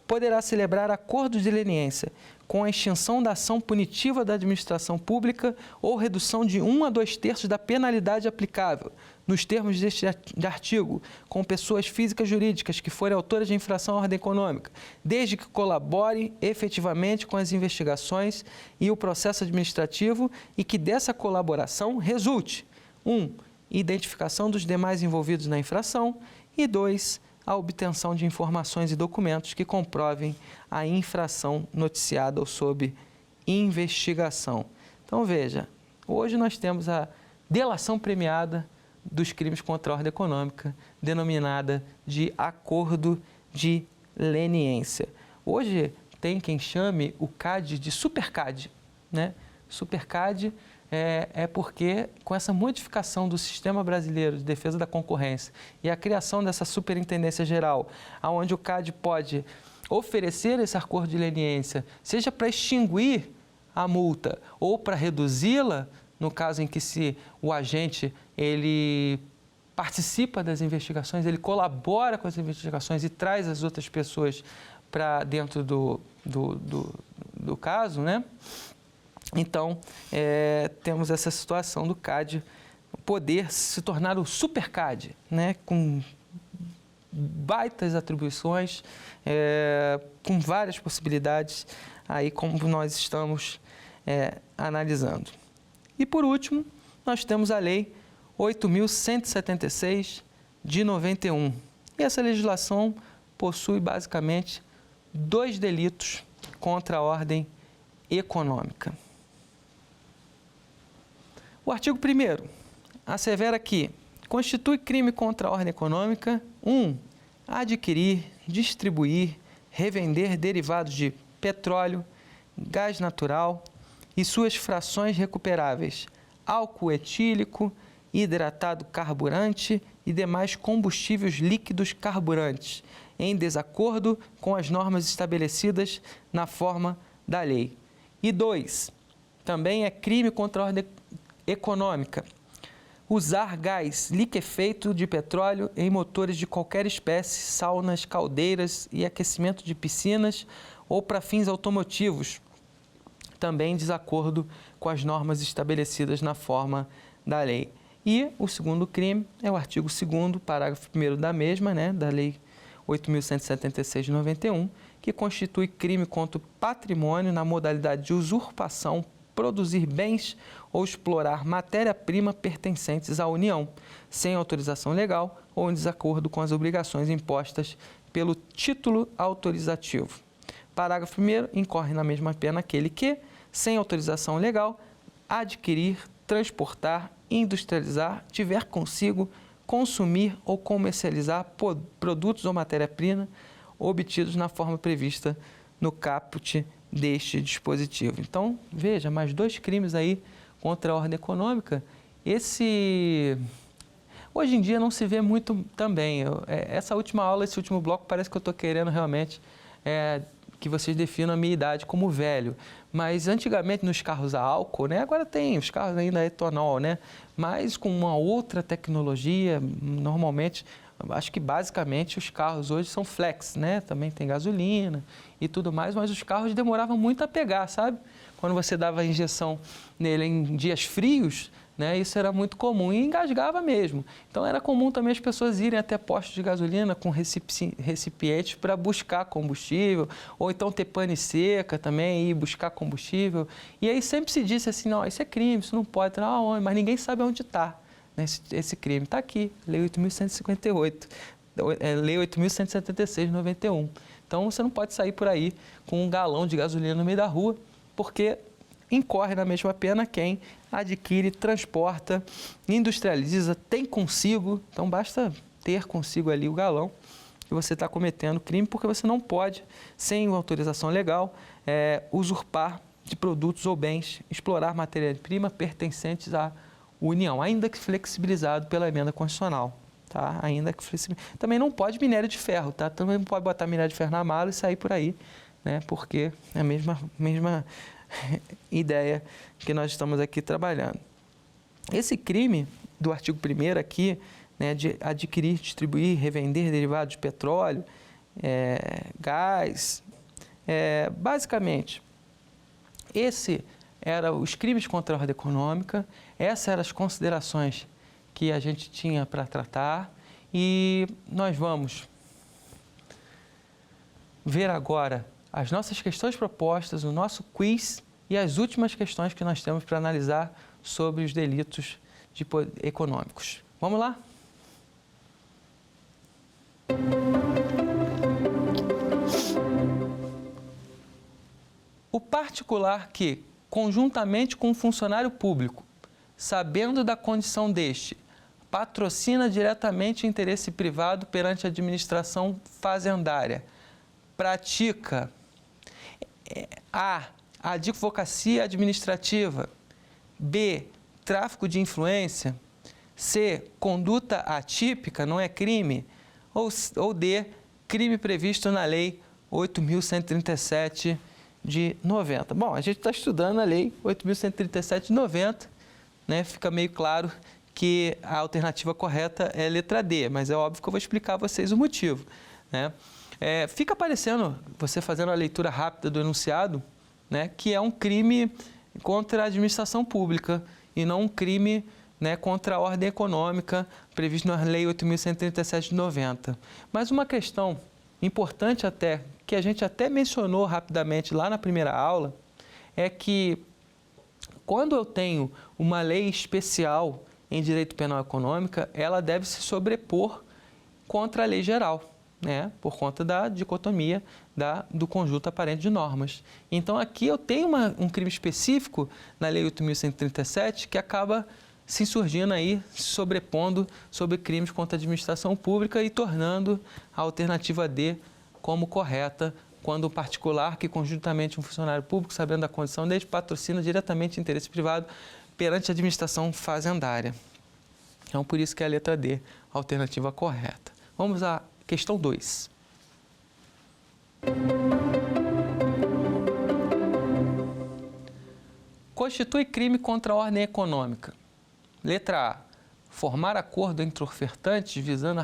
poderá celebrar acordos de leniência com a extinção da ação punitiva da administração pública ou redução de 1 a 2/3 da penalidade aplicável, nos termos deste artigo, com pessoas físicas jurídicas que forem autoras de infração à ordem econômica, desde que colaborem efetivamente com as investigações e o processo administrativo e que dessa colaboração resulte 1. Identificação dos demais envolvidos na infração e 2. A obtenção de informações e documentos que comprovem a infração noticiada ou sob investigação. Então, veja, hoje nós temos a delação premiada dos crimes contra a ordem econômica, denominada de acordo de leniência. Hoje tem quem chame o CAD de SuperCAD, né? SuperCAD é porque, com essa modificação do Sistema Brasileiro de Defesa da Concorrência e a criação dessa Superintendência Geral, onde o CAD pode oferecer esse acordo de leniência, seja para extinguir a multa ou para reduzi-la, no caso em que se o agente ele participa das investigações, ele colabora com as investigações e traz as outras pessoas para dentro do caso, né? Então, temos essa situação do CAD poder se tornar o SuperCAD, né? Com baitas atribuições, com várias possibilidades, aí como nós estamos analisando. E, por último, nós temos a Lei 8.176 de 91. E essa legislação possui, basicamente, 2 delitos contra a ordem econômica. O artigo 1º, assevera que constitui crime contra a ordem econômica 1. Adquirir, distribuir, revender derivados de petróleo, gás natural e suas frações recuperáveis, álcool etílico, hidratado carburante e demais combustíveis líquidos carburantes, em desacordo com as normas estabelecidas na forma da lei. E 2. Também é crime contra a ordem econômica usar gás liquefeito de petróleo em motores de qualquer espécie, saunas, caldeiras e aquecimento de piscinas ou para fins automotivos, também em desacordo com as normas estabelecidas na forma da lei. E o segundo crime é o artigo 2º, parágrafo 1º da mesma, da Lei 8.176 de 91, que constitui crime contra o patrimônio na modalidade de usurpação, produzir bens ou explorar matéria-prima pertencentes à União, sem autorização legal ou em desacordo com as obrigações impostas pelo título autorizativo. Parágrafo 1º, incorre na mesma pena aquele que, sem autorização legal, adquirir, transportar, industrializar, tiver consigo, consumir ou comercializar produtos ou matéria-prima obtidos na forma prevista no caput deste dispositivo. Então, veja, mais 2 crimes aí contra a ordem econômica. Hoje em dia não se vê muito também. Essa última aula, esse último bloco, parece que eu estou querendo realmente que vocês definam a minha idade como velho. Mas antigamente nos carros a álcool, agora tem os carros ainda a etanol, mas com uma outra tecnologia, normalmente, acho que basicamente os carros hoje são flex, também tem gasolina e tudo mais, mas os carros demoravam muito a pegar, sabe? Quando você dava a injeção nele em dias frios, isso era muito comum e engasgava mesmo. Então era comum também as pessoas irem até postos de gasolina com recipientes para buscar combustível, ou então ter pane seca também, ir buscar combustível. E aí sempre se disse assim, não, isso é crime, isso não pode estar aonde, mas ninguém sabe onde está. Esse crime está aqui, Lei 8.158, Lei 8.176 de 91. Então, você não pode sair por aí com um galão de gasolina no meio da rua, porque incorre na mesma pena quem adquire, transporta, industrializa, tem consigo, então basta ter consigo ali o galão que você está cometendo crime, porque você não pode, sem autorização legal, usurpar de produtos ou bens, explorar matéria-prima pertencentes à União, ainda que flexibilizado pela emenda constitucional, tá? Ainda que também não pode minério de ferro, tá? Também não pode botar minério de ferro na mala e sair por aí, Porque é a mesma ideia que nós estamos aqui trabalhando. Esse crime do artigo 1º aqui, de adquirir, distribuir, revender derivados de petróleo, gás, basicamente, esse eram os crimes contra a ordem econômica, essas eram as considerações que a gente tinha para tratar e nós vamos ver agora as nossas questões propostas, o nosso quiz e as últimas questões que nós temos para analisar sobre os delitos econômicos. Vamos lá? O particular que, conjuntamente com um funcionário público, sabendo da condição deste, patrocina diretamente interesse privado perante a administração fazendária, pratica A, advocacia administrativa, B, tráfico de influência, C, conduta atípica, não é crime, ou D, crime previsto na Lei 8.137 de 90. Bom, a gente está estudando a Lei 8.137 de 90, fica meio claro que a alternativa correta é a letra D, mas é óbvio que eu vou explicar a vocês o motivo, fica aparecendo, você fazendo a leitura rápida do enunciado, que é um crime contra a administração pública e não um crime contra a ordem econômica previsto na Lei 8.137 de 90. Mas uma questão importante até, que a gente até mencionou rapidamente lá na primeira aula, é que quando eu tenho uma lei especial em direito penal econômica, ela deve se sobrepor contra a lei geral, por conta da dicotomia do conjunto aparente de normas. Então, aqui eu tenho um crime específico na Lei 8.137 que acaba se surgindo aí, se sobrepondo sobre crimes contra a administração pública e tornando a alternativa D como correta, quando um particular que conjuntamente um funcionário público, sabendo da condição dele, patrocina diretamente interesse privado perante a administração fazendária. Então, por isso que é a letra D, a alternativa correta. Vamos à questão 2. Constitui crime contra a ordem econômica. Letra A. Formar acordo entre ofertantes visando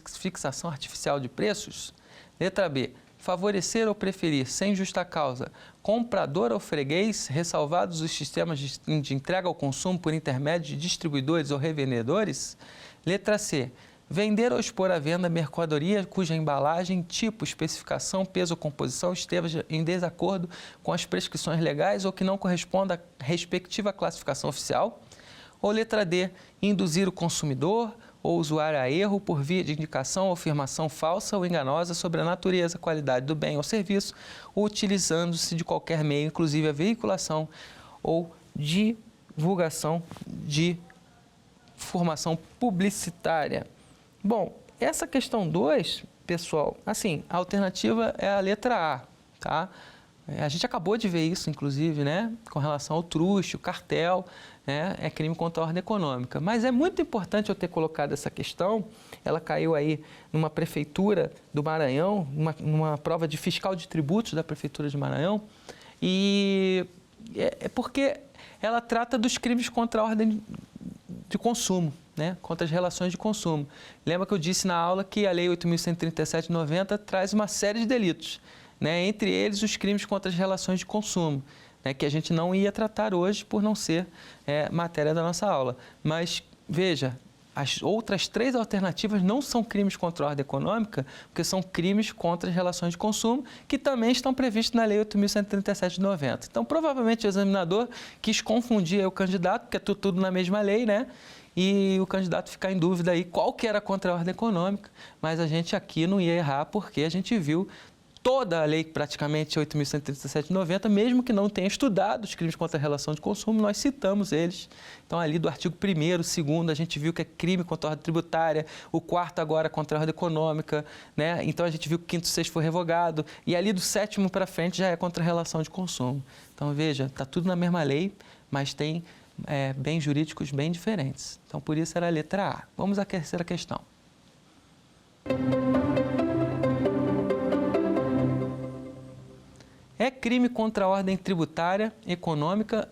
fixação artificial de preços. Letra B. Favorecer ou preferir, sem justa causa, comprador ou freguês, ressalvados os sistemas de entrega ao consumo por intermédio de distribuidores ou revendedores. Letra C. Vender ou expor à venda mercadoria cuja embalagem, tipo, especificação, peso ou composição esteja em desacordo com as prescrições legais ou que não corresponda à respectiva classificação oficial. Ou letra D. Induzir o consumidor ou usuário a erro por via de indicação ou afirmação falsa ou enganosa sobre a natureza, qualidade do bem ou serviço, utilizando-se de qualquer meio, inclusive a veiculação ou divulgação de informação publicitária. Bom, essa questão 2, pessoal, assim, a alternativa é a letra A, tá? A gente acabou de ver isso, inclusive, né, com relação ao truste, o cartel, né, é crime contra a ordem econômica. Mas é muito importante eu ter colocado essa questão, ela caiu aí numa prefeitura do Maranhão, numa prova de fiscal de tributos da prefeitura de Maranhão, e é porque ela trata dos crimes contra a ordem de consumo, né, contra as relações de consumo. Lembra que eu disse na aula que a Lei 8.137/90 traz uma série de delitos, né, entre eles os crimes contra as relações de consumo, né, que a gente não ia tratar hoje por não ser matéria da nossa aula. Mas, veja, as outras 3 alternativas não são crimes contra a ordem econômica, porque são crimes contra as relações de consumo, que também estão previstos na Lei 8.137/90. Então, provavelmente o examinador quis confundir o candidato, porque é tudo na mesma lei, né? E o candidato ficar em dúvida aí qual que era contra a ordem econômica, mas a gente aqui não ia errar, porque a gente viu toda a lei, praticamente 8.137/90, mesmo que não tenha estudado os crimes contra a relação de consumo, nós citamos eles. Então, ali do artigo 1º, 2º, a gente viu que é crime contra a ordem tributária, o 4º agora contra a ordem econômica, né? Então, a gente viu que o 5º e 6º foi revogado, e ali do 7º para frente já é contra a relação de consumo. Então, veja, está tudo na mesma lei, mas tem bens jurídicos bem diferentes. Então, por isso era a letra A. Vamos à terceira questão. É crime contra a ordem tributária, econômica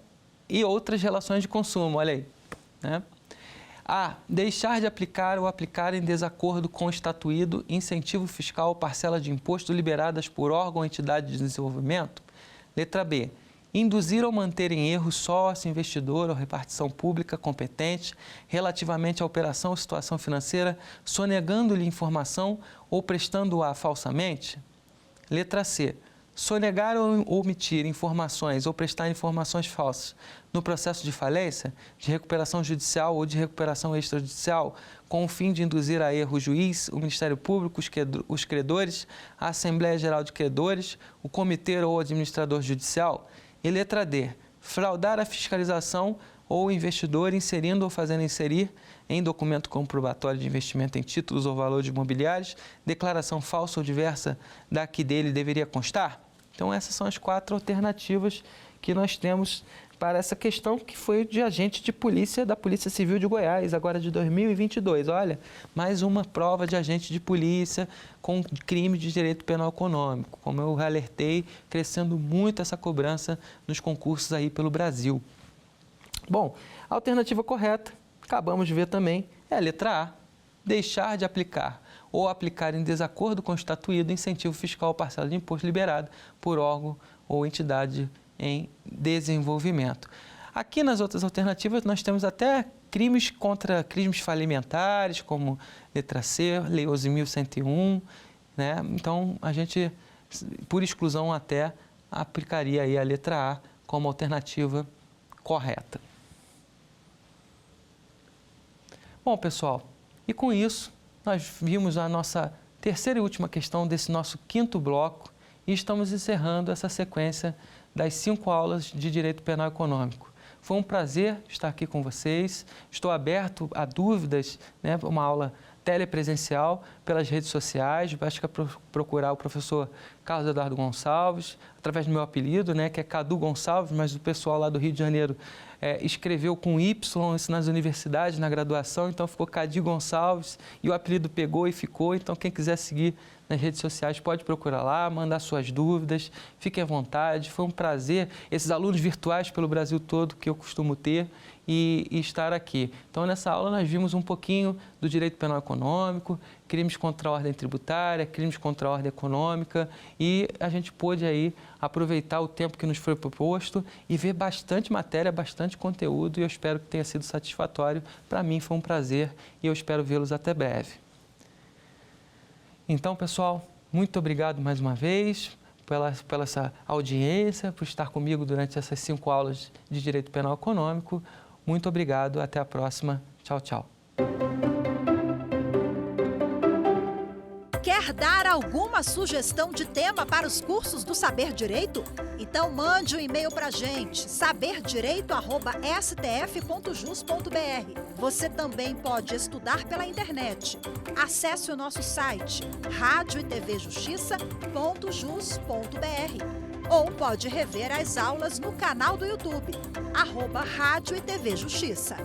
e outras relações de consumo, olha aí, né? A. Deixar de aplicar ou aplicar em desacordo com o estatuído incentivo fiscal ou parcela de imposto liberadas por órgão ou entidade de desenvolvimento. Letra B. Induzir ou manter em erro sócio, investidor ou repartição pública competente relativamente à operação ou situação financeira, sonegando-lhe informação ou prestando-a falsamente. Letra C. Sonegar ou omitir informações ou prestar informações falsas no processo de falência, de recuperação judicial ou de recuperação extrajudicial, com o fim de induzir a erro o juiz, o Ministério Público, os credores, a Assembleia Geral de Credores, o comitê ou o administrador judicial. E letra D. Fraudar a fiscalização ou o investidor inserindo ou fazendo inserir em documento comprobatório de investimento em títulos ou valores imobiliários, declaração falsa ou diversa da que dele deveria constar? Então, essas são as 4 alternativas que nós temos para essa questão, que foi de agente de polícia da Polícia Civil de Goiás, agora de 2022. Olha, mais uma prova de agente de polícia com crime de direito penal econômico. Como eu alertei, crescendo muito essa cobrança nos concursos aí pelo Brasil. Bom, a alternativa correta, acabamos de ver também, é a letra A. Deixar de aplicar ou aplicar em desacordo com o estatuído incentivo fiscal ou parcela de imposto liberado por órgão ou entidade em desenvolvimento. Aqui nas outras alternativas nós temos até crimes contra crimes falimentares, como letra C, Lei 11.101, né? Então, a gente, por exclusão até, aplicaria aí a letra A como alternativa correta. Bom, pessoal, e com isso nós vimos a nossa terceira e última questão desse nosso 5º bloco e estamos encerrando essa sequência das 5 aulas de Direito Penal Econômico. Foi um prazer estar aqui com vocês. Estou aberto a dúvidas, né? Uma aula telepresencial pelas redes sociais. Basta procurar o professor Carlos Eduardo Gonçalves, através do meu apelido, né? Que é Cadu Gonçalves, mas o pessoal lá do Rio de Janeiro escreveu com Y isso nas universidades, na graduação, então ficou Cadi Gonçalves e o apelido pegou e ficou. Então, quem quiser seguir nas redes sociais pode procurar lá, mandar suas dúvidas, fiquem à vontade. Foi um prazer, esses alunos virtuais pelo Brasil todo que eu costumo ter e estar aqui. Então, nessa aula nós vimos um pouquinho do direito penal econômico, crimes contra a ordem tributária, crimes contra a ordem econômica, e a gente pôde aí aproveitar o tempo que nos foi proposto e ver bastante matéria, bastante conteúdo, e eu espero que tenha sido satisfatório. Para mim foi um prazer e eu espero vê-los até breve. Então, pessoal, muito obrigado mais uma vez pela essa audiência, por estar comigo durante essas 5 aulas de Direito Penal Econômico. Muito obrigado, até a próxima. Tchau, tchau. Quer dar alguma sugestão de tema para os cursos do Saber Direito? Então mande um e-mail para a gente, saberdireito@stf.jus.br. Você também pode estudar pela internet. Acesse o nosso site radioetvjustiça.jus.br ou pode rever as aulas no canal do YouTube, @Rádio e TV Justiça.